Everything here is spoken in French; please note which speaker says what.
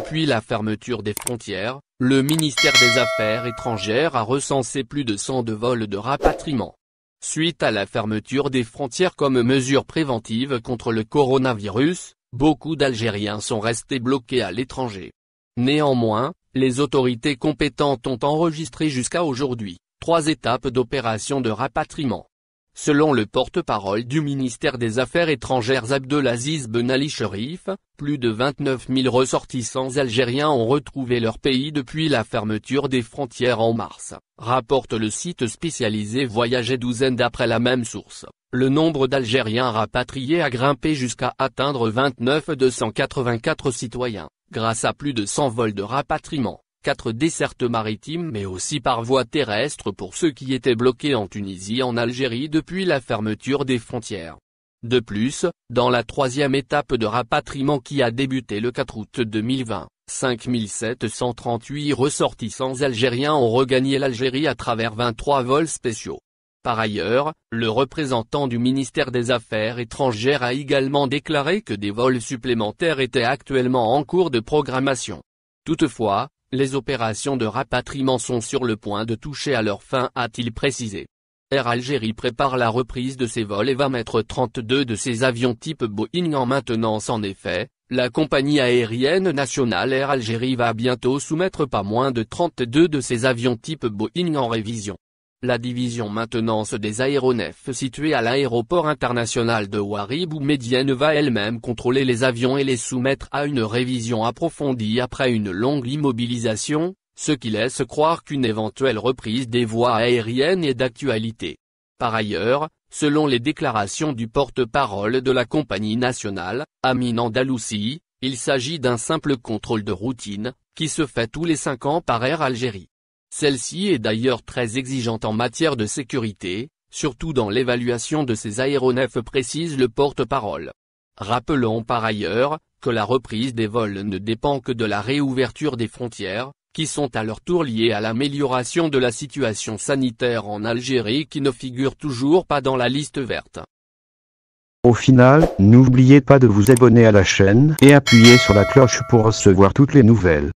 Speaker 1: Depuis la fermeture des frontières, le ministère des Affaires étrangères a recensé plus de 102 vols de rapatriement. Suite à la fermeture des frontières comme mesure préventive contre le coronavirus, beaucoup d'Algériens sont restés bloqués à l'étranger. Néanmoins, les autorités compétentes ont enregistré jusqu'à aujourd'hui 3 étapes d'opération de rapatriement. Selon le porte-parole du ministère des Affaires étrangères Abdelaziz Ben Ali Cherif, plus de 29 000 ressortissants algériens ont retrouvé leur pays depuis la fermeture des frontières en mars, rapporte le site spécialisé Voyage et Douzaine. D'après la même source, le nombre d'Algériens rapatriés a grimpé jusqu'à atteindre 29 284 citoyens, grâce à plus de 100 vols de rapatriement. 4 dessertes maritimes mais aussi par voie terrestre pour ceux qui étaient bloqués en Tunisie et en Algérie depuis la fermeture des frontières. De plus, dans la 3e étape de rapatriement qui a débuté le 4 août 2020, 5 738 ressortissants algériens ont regagné l'Algérie à travers 23 vols spéciaux. Par ailleurs, le représentant du ministère des Affaires étrangères a également déclaré que des vols supplémentaires étaient actuellement en cours de programmation. Toutefois, les opérations de rapatriement sont sur le point de toucher à leur fin, a-t-il précisé. Air Algérie prépare la reprise de ses vols et va mettre 32 de ses avions type Boeing en maintenance. En effet, la compagnie aérienne nationale Air Algérie va bientôt soumettre pas moins de 32 de ses avions type Boeing en révision. La division maintenance des aéronefs située à l'aéroport international de Ouarib ou Médienne va elle-même contrôler les avions et les soumettre à une révision approfondie après une longue immobilisation, ce qui laisse croire qu'une éventuelle reprise des voies aériennes est d'actualité. Par ailleurs, selon les déclarations du porte-parole de la compagnie nationale, Amin Andalousi, il s'agit d'un simple contrôle de routine, qui se fait tous les 5 ans par Air Algérie. Celle-ci est d'ailleurs très exigeante en matière de sécurité, surtout dans l'évaluation de ses aéronefs, précise le porte-parole. Rappelons par ailleurs, que la reprise des vols ne dépend que de la réouverture des frontières, qui sont à leur tour liées à l'amélioration de la situation sanitaire en Algérie qui ne figure toujours pas dans la liste verte.
Speaker 2: Au final, n'oubliez pas de vous abonner à la chaîne et appuyer sur la cloche pour recevoir toutes les nouvelles.